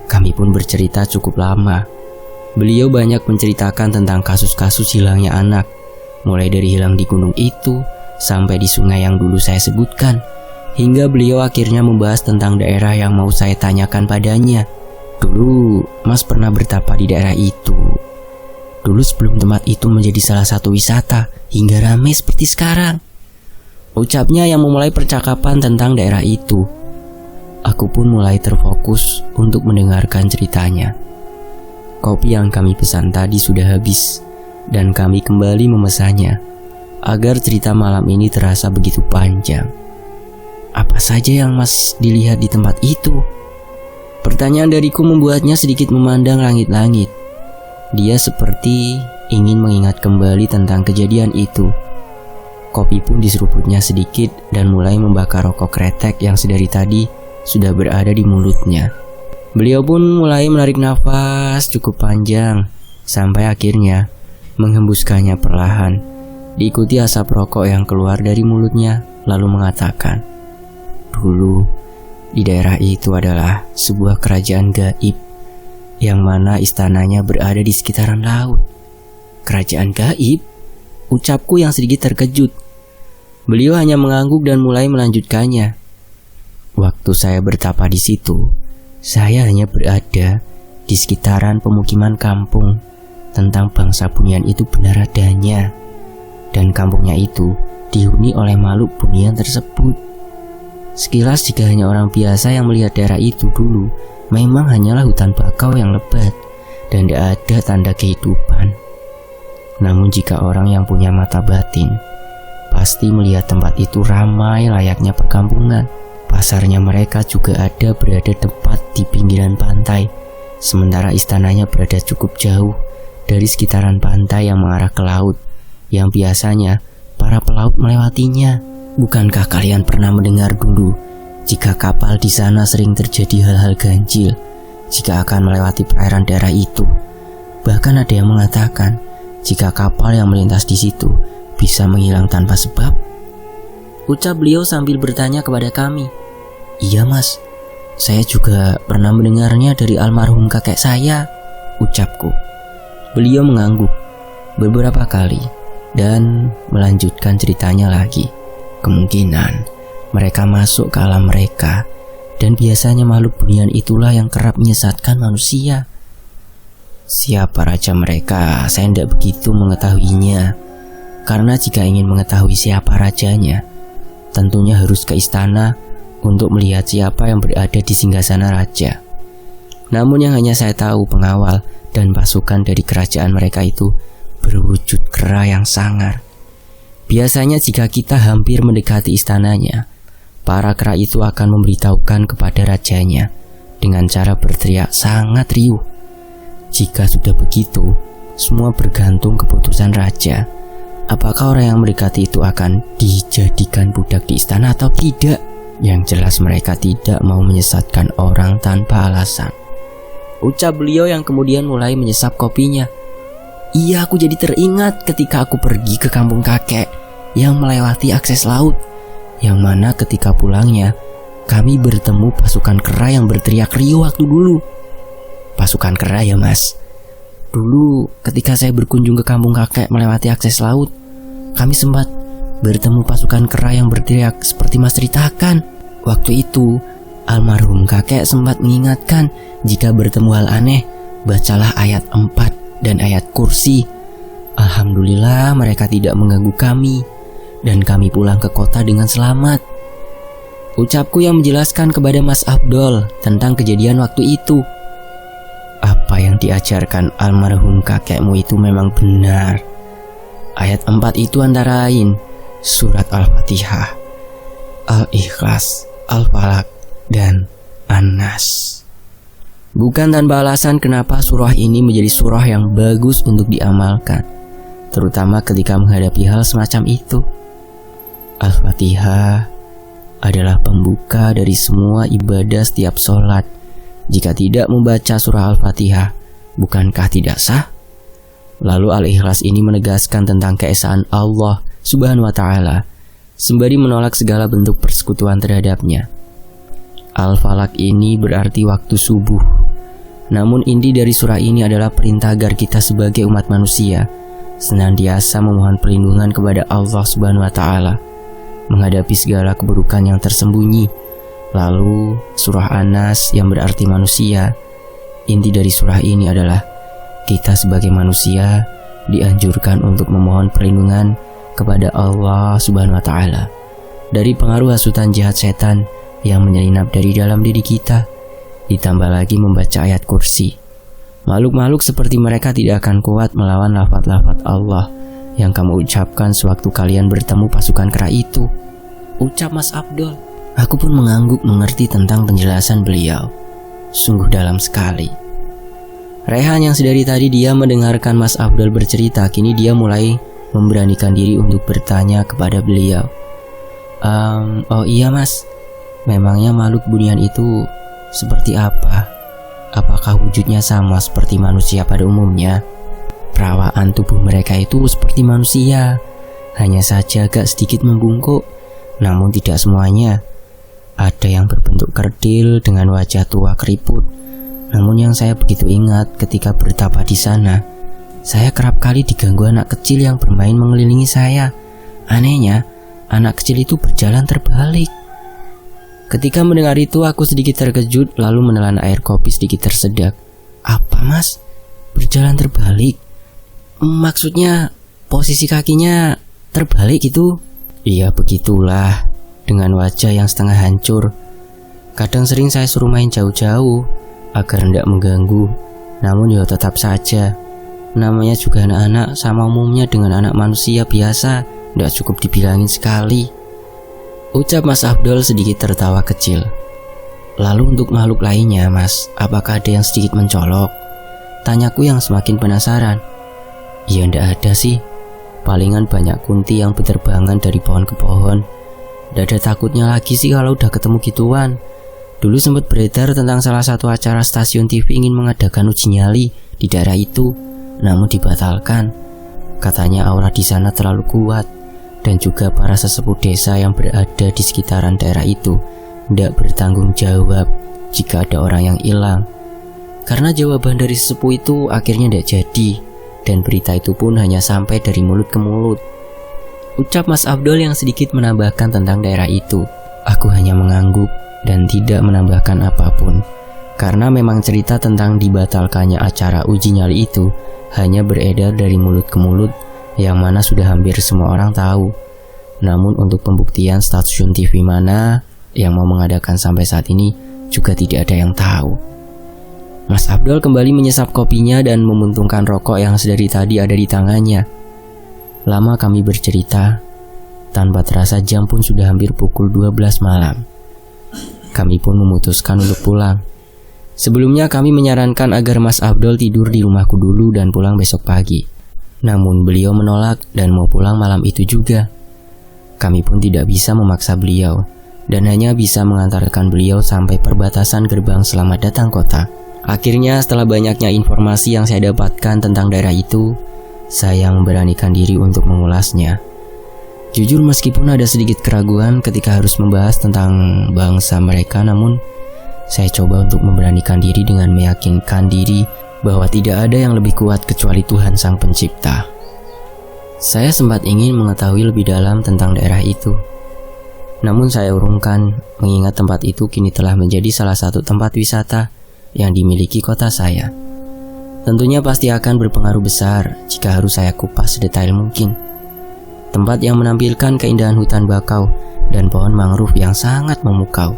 S1: Kami pun bercerita cukup lama. Beliau banyak menceritakan tentang kasus-kasus hilangnya anak, mulai dari hilang di gunung itu sampai di sungai yang dulu saya sebutkan, hingga beliau akhirnya membahas tentang daerah yang mau saya tanyakan padanya. Dulu Mas pernah bertapa di daerah itu. Dulu sebelum tempat itu menjadi salah satu wisata hingga ramai seperti sekarang, ucapnya yang memulai percakapan tentang daerah itu. Aku pun mulai terfokus untuk mendengarkan ceritanya. Kopi yang kami pesan tadi sudah habis, dan kami kembali memesannya agar cerita malam ini terasa begitu panjang. "Apa saja yang Mas dilihat di tempat itu?" Pertanyaan dariku membuatnya sedikit memandang langit-langit. Dia seperti ingin mengingat kembali tentang kejadian itu. Kopi pun diseruputnya sedikit dan mulai membakar rokok kretek yang sedari tadi sudah berada di mulutnya. Beliau pun mulai menarik nafas cukup panjang sampai akhirnya menghembuskannya perlahan, diikuti asap rokok yang keluar dari mulutnya, lalu mengatakan, "Dulu di daerah itu adalah sebuah kerajaan gaib yang mana istananya berada di sekitaran laut." "Kerajaan gaib?" ucapku yang sedikit terkejut. Beliau hanya mengangguk dan mulai melanjutkannya. "Waktu saya bertapa di situ, saya hanya berada di sekitaran pemukiman kampung. Tentang bangsa bunian itu benar adanya, dan kampungnya itu dihuni oleh makhluk bunian tersebut. Sekilas jika hanya orang biasa yang melihat daerah itu dulu, memang hanyalah hutan bakau yang lebat dan tidak ada tanda kehidupan. Namun jika orang yang punya mata batin, pasti melihat tempat itu ramai layaknya perkampungan. Pasarnya mereka juga ada berada tepat di pinggiran pantai, sementara istananya berada cukup jauh dari sekitaran pantai yang mengarah ke laut, yang biasanya para pelaut melewatinya. Bukankah kalian pernah mendengar dulu jika kapal di sana sering terjadi hal-hal ganjil jika akan melewati perairan daerah itu? Bahkan ada yang mengatakan jika kapal yang melintas di situ bisa menghilang tanpa sebab, ucap beliau sambil bertanya kepada kami. "Iya Mas, saya juga pernah mendengarnya dari almarhum kakek saya," ucapku. Beliau mengangguk beberapa kali dan melanjutkan ceritanya lagi. "Kemungkinan mereka masuk ke alam mereka, dan biasanya makhluk bunian itulah yang kerap menyesatkan manusia. Siapa raja mereka, saya tidak begitu mengetahuinya, karena jika ingin mengetahui siapa rajanya, tentunya harus ke istana untuk melihat siapa yang berada di singgasana raja. Namun yang hanya saya tahu, pengawal dan pasukan dari kerajaan mereka itu berwujud kera yang sangar. Biasanya jika kita hampir mendekati istananya, para kera itu akan memberitahukan kepada rajanya dengan cara berteriak sangat riuh. Jika sudah begitu, semua bergantung keputusan raja. Apakah orang yang mendekati itu akan dijadikan budak di istana atau tidak? Yang jelas mereka tidak mau menyesatkan orang tanpa alasan," ucap beliau yang kemudian mulai menyesap kopinya. "Iya, aku jadi teringat ketika aku pergi ke kampung kakek yang melewati akses laut, yang mana ketika pulangnya kami bertemu pasukan kera yang berteriak riuh waktu dulu." "Pasukan kera ya Mas?" Dulu ketika saya berkunjung ke kampung kakek melewati akses laut, kami sempat bertemu pasukan kera yang berteriak seperti Mas ceritakan. Waktu itu, almarhum kakek sempat mengingatkan jika bertemu hal aneh, bacalah ayat 4 dan ayat kursi. Alhamdulillah mereka tidak mengganggu kami dan kami pulang ke kota dengan selamat. Ucapku yang menjelaskan kepada Mas Abdul tentang kejadian waktu itu. Apa yang diajarkan almarhum kakekmu itu memang benar. Ayat 4 itu antara lain surat Al-Fatihah, Al-Ikhlas, Al-Falaq, dan An-Nas. Bukan tanpa alasan kenapa surah ini menjadi surah yang bagus untuk diamalkan, terutama ketika menghadapi hal semacam itu. Al-Fatihah adalah pembuka dari semua ibadah setiap sholat. Jika tidak membaca surah Al-Fatihah, bukankah tidak sah? Lalu Al-Ikhlas ini menegaskan tentang keesaan Allah Subhanahu wa Ta'ala, sembari menolak segala bentuk persekutuan terhadapnya. Al-Falaq ini berarti waktu subuh. Namun inti dari surah ini adalah perintah agar kita sebagai umat manusia senantiasa memohon perlindungan kepada Allah Subhanahu wa Ta'ala menghadapi segala keburukan yang tersembunyi. Lalu surah An-Nas yang berarti manusia. Inti dari surah ini adalah kita sebagai manusia dianjurkan untuk memohon perlindungan kepada Allah Subhanahu wa Ta'ala dari pengaruh hasutan jahat setan yang menyelinap dari dalam diri kita. Ditambah lagi membaca ayat kursi. Makhluk-makhluk seperti mereka tidak akan kuat melawan lafaz-lafaz Allah yang kamu ucapkan sewaktu kalian bertemu pasukan kera itu, ucap Mas Abdul. Aku pun mengangguk mengerti tentang penjelasan beliau. Sungguh dalam sekali. Rehan yang sedari tadi dia mendengarkan Mas Abdul bercerita, kini dia mulai memberanikan diri untuk bertanya kepada beliau. Oh iya Mas, memangnya makhluk bunian itu seperti apa? Apakah wujudnya sama seperti manusia pada umumnya? Perawaan tubuh mereka itu seperti manusia, hanya saja agak sedikit membungkuk, namun tidak semuanya. Ada yang berbentuk kerdil dengan wajah tua keriput. Namun yang saya begitu ingat ketika bertapa di sana, saya kerap kali diganggu anak kecil yang bermain mengelilingi saya. Anehnya, anak kecil itu berjalan terbalik. Ketika mendengar itu aku sedikit terkejut, lalu menelan air kopi sedikit tersedak. Apa Mas? Berjalan terbalik? Maksudnya posisi kakinya terbalik itu? Iya begitulah, dengan wajah yang setengah hancur. Kadang sering saya suruh main jauh-jauh agar tidak mengganggu, namun ya tetap saja. Namanya juga anak-anak, sama umumnya dengan anak manusia biasa, tidak cukup dibilangin sekali, ucap Mas Abdul sedikit tertawa kecil. Lalu untuk makhluk lainnya Mas, apakah ada yang sedikit mencolok? Tanyaku yang semakin penasaran. Ya ndak ada sih, palingan banyak kunti yang berterbangan dari pohon ke pohon. Ndak ada takutnya lagi sih kalau udah ketemu gituan. Dulu sempat beredar tentang salah satu acara stasiun TV ingin mengadakan uji nyali di daerah itu, namun dibatalkan. Katanya aura di sana terlalu kuat, dan juga para sesepuh desa yang berada di sekitaran daerah itu tidak bertanggung jawab jika ada orang yang hilang. Karena jawaban dari sesepuh itu akhirnya tidak jadi, dan berita itu pun hanya sampai dari mulut ke mulut, ucap Mas Abdul yang sedikit menambahkan tentang daerah itu. Aku hanya mengangguk dan tidak menambahkan apapun, karena memang cerita tentang dibatalkannya acara uji nyali itu hanya beredar dari mulut ke mulut, yang mana sudah hampir semua orang tahu. Namun untuk pembuktian stasiun TV mana yang mau mengadakan sampai saat ini juga tidak ada yang tahu. Mas Abdul kembali menyesap kopinya dan memuntungkan rokok yang sedari tadi ada di tangannya. Lama kami bercerita, tanpa terasa jam pun sudah hampir pukul 12 malam. Kami pun memutuskan untuk pulang. Sebelumnya kami menyarankan agar Mas Abdul tidur di rumahku dulu dan pulang besok pagi. Namun beliau menolak dan mau pulang malam itu juga. Kami pun tidak bisa memaksa beliau, dan hanya bisa mengantarkan beliau sampai perbatasan gerbang Selamat Datang Kota. Akhirnya setelah banyaknya informasi yang saya dapatkan tentang daerah itu, saya memberanikan diri untuk mengulasnya. Jujur meskipun ada sedikit keraguan ketika harus membahas tentang bangsa mereka, namun saya coba untuk memberanikan diri dengan meyakinkan diri bahwa tidak ada yang lebih kuat kecuali Tuhan Sang Pencipta. Saya sempat ingin mengetahui lebih dalam tentang daerah itu. Namun saya urungkan mengingat tempat itu kini telah menjadi salah satu tempat wisata yang dimiliki kota saya. Tentunya pasti akan berpengaruh besar jika harus saya kupas sedetail mungkin. Tempat yang menampilkan keindahan hutan bakau dan pohon mangrove yang sangat memukau.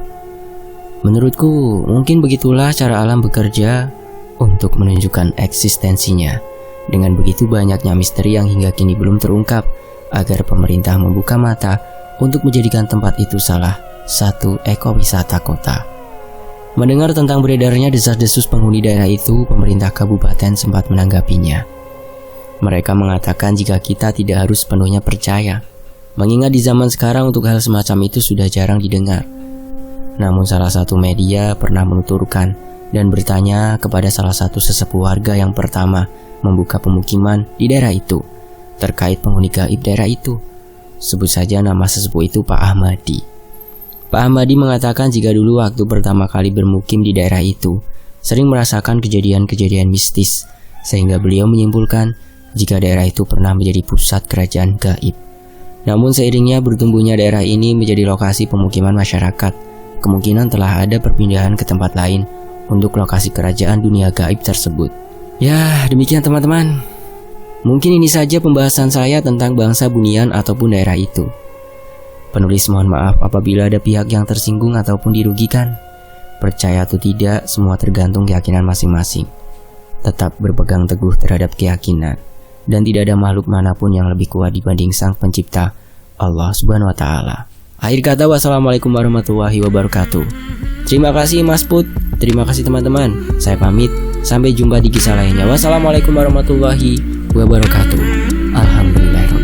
S1: Menurutku, mungkin begitulah cara alam bekerja untuk menunjukkan eksistensinya. Dengan begitu banyaknya misteri yang hingga kini belum terungkap, agar pemerintah membuka mata untuk menjadikan tempat itu salah satu ekowisata kota. Mendengar tentang beredarnya desas-desus penghuni daerah itu, pemerintah kabupaten sempat menanggapinya. Mereka mengatakan jika kita tidak harus sepenuhnya percaya, mengingat di zaman sekarang untuk hal semacam itu sudah jarang didengar. Namun salah satu media pernah menuturkan dan bertanya kepada salah satu sesepuh warga yang pertama membuka pemukiman di daerah itu terkait penghuni gaib daerah itu. Sebut saja nama sesepuh itu Pak Ahmadi. Pak Ahmadi mengatakan jika dulu waktu pertama kali bermukim di daerah itu sering merasakan kejadian-kejadian mistis, sehingga beliau menyimpulkan jika daerah itu pernah menjadi pusat kerajaan gaib. Namun seiringnya bertumbuhnya daerah ini menjadi lokasi pemukiman masyarakat, kemungkinan telah ada perpindahan ke tempat lain untuk lokasi kerajaan dunia gaib tersebut. Ya, demikian teman-teman. Mungkin ini saja pembahasan saya tentang bangsa Bunian ataupun daerah itu. Penulis mohon maaf apabila ada pihak yang tersinggung ataupun dirugikan. Percaya atau tidak, semua tergantung keyakinan masing-masing. Tetap berpegang teguh terhadap keyakinan, dan tidak ada makhluk manapun yang lebih kuat dibanding Sang Pencipta, Allah Subhanahu wa Ta'ala. Akhir kata, wassalamualaikum warahmatullahi wabarakatuh. Terima kasih Mas Put, terima kasih teman-teman. Saya pamit, sampai jumpa di kisah lainnya. Wassalamualaikum warahmatullahi wabarakatuh. Alhamdulillah.